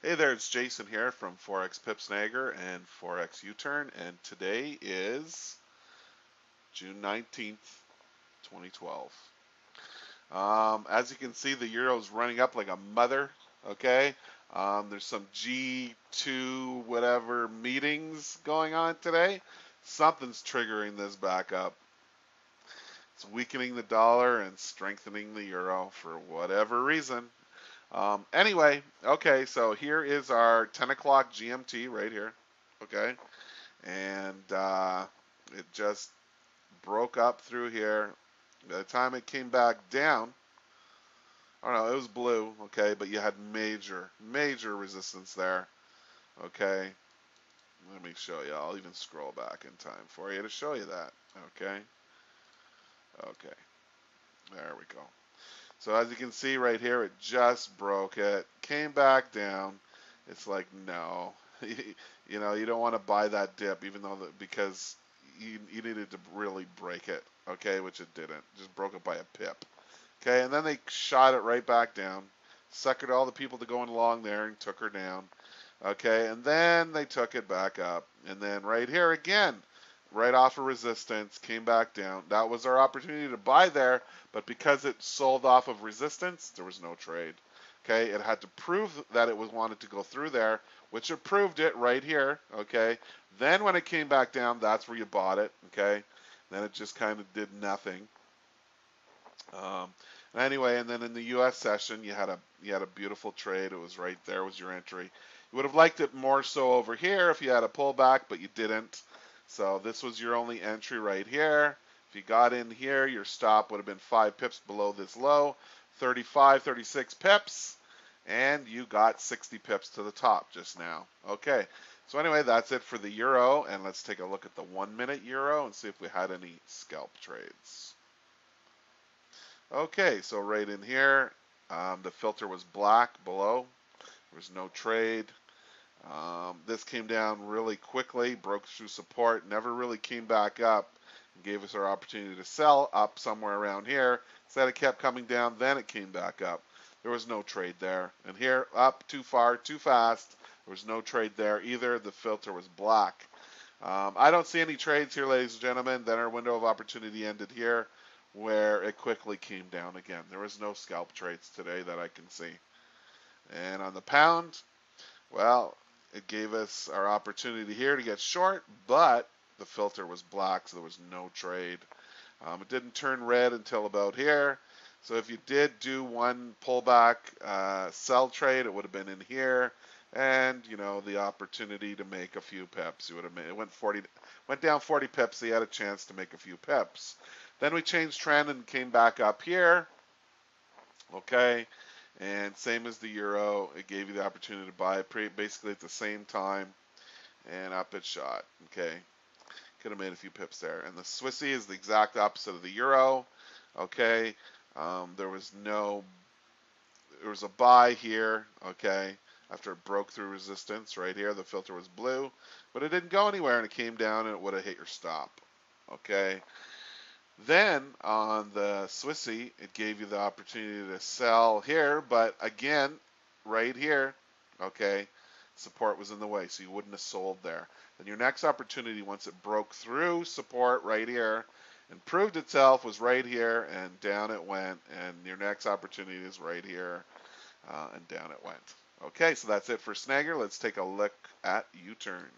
Hey there, it's Jason here from 4XPipSnager and 4X UTurn, and today is June 19th, 2012. As you can see, the euro's running up like a mother, okay? There's some G2 whatever meetings going on today. Something's triggering this back up. It's weakening the dollar and strengthening the euro for whatever reason. Anyway, okay, so here is our 10 o'clock GMT right here, okay? And it just broke up through here. By the time it came back down, I don't know, it was blue, okay, but you had major resistance there, okay? Let me show you. I'll even scroll back in time for you to show you that, okay? Okay, there we go. So as you can see right here, it just broke it, came back down. It's like, no, you know, you don't want to buy that dip, even though because you needed to really break it, okay, which it didn't. Just broke it by a pip, okay, and then they shot it right back down, suckered all the people to going along there and took her down, okay, and then they took it back up, and then right here again, right off of resistance, came back down. That was our opportunity to buy there, but because it sold off of resistance, there was no trade. Okay, it had to prove that it was wanted to go through there, which it proved it right here. Okay, then when it came back down, that's where you bought it. Okay, then it just kind of did nothing. Um, anyway, and then in the U.S. session, you had a beautiful trade. It was right there was your entry. You would have liked it more so over here if you had a pullback, but you didn't. So this was your only entry right here. If you got in here, your stop would have been 5 pips below this low, 35, 36 pips, and you got 60 pips to the top just now. Okay, so anyway, that's it for the euro, and let's take a look at the 1-minute euro and see if we had any scalp trades. Okay, so right in here, the filter was black below. There was no trade. This came down really quickly, broke through support, never really came back up, and gave us our opportunity to sell up somewhere around here. Instead, it kept coming down, then it came back up. There was no trade there. And here, up too far, too fast. There was no trade there either. The filter was black. I don't see any trades here, ladies and gentlemen. Then our window of opportunity ended here, where it quickly came down again. There was no scalp trades today that I can see. And on the pound, well, it gave us our opportunity here to get short, but the filter was black, so there was no trade. It didn't turn red until about here. So if you did do one pullback sell trade, it would have been in here, and you know the opportunity to make a few pips. You would have made it went down 40 pips. So you had a chance to make a few pips. Then we changed trend and came back up here. Okay, and same as the euro, it gave you the opportunity to buy it basically at the same time, and up it shot. Okay, could have made a few pips there. And the Swissy is the exact opposite of the euro. Okay, there was a buy here. Okay, after it broke through resistance right here, the filter was blue, but it didn't go anywhere, and it came down, and it would have hit your stop. Okay. Then on the Swissy, it gave you the opportunity to sell here, but again, right here, okay, support was in the way, so you wouldn't have sold there. Then your next opportunity, once it broke through support right here and proved itself, was right here, and down it went, and your next opportunity is right here, and down it went. Okay, so that's it for Snagger. Let's take a look at U-turn.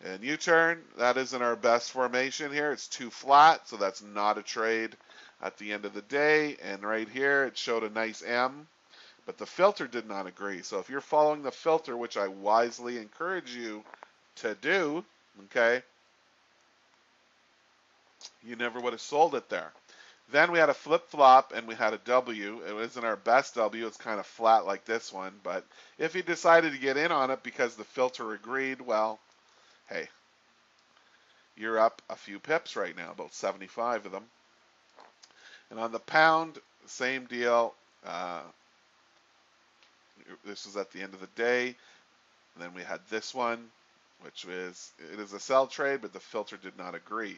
And U-turn, that isn't our best formation here. It's too flat, so that's not a trade at the end of the day. And right here, it showed a nice M, but the filter did not agree. So if you're following the filter, which I wisely encourage you to do, okay, you never would have sold it there. Then we had a flip-flop and we had a W. It wasn't our best W. It's kind of flat like this one. But if you decided to get in on it because the filter agreed, well, hey, you're up a few pips right now, about 75 of them. And on the pound, same deal. This was at the end of the day. And then we had this one, which it is a sell trade, but the filter did not agree.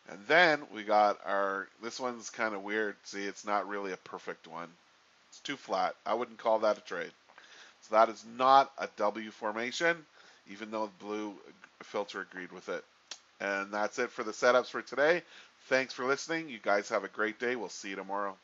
And then we got this one's kind of weird. See, it's not really a perfect one. It's too flat. I wouldn't call that a trade. So that is not a W formation, even though the blue filter agreed with it. And that's it for the setups for today. Thanks for listening. You guys have a great day. We'll see you tomorrow.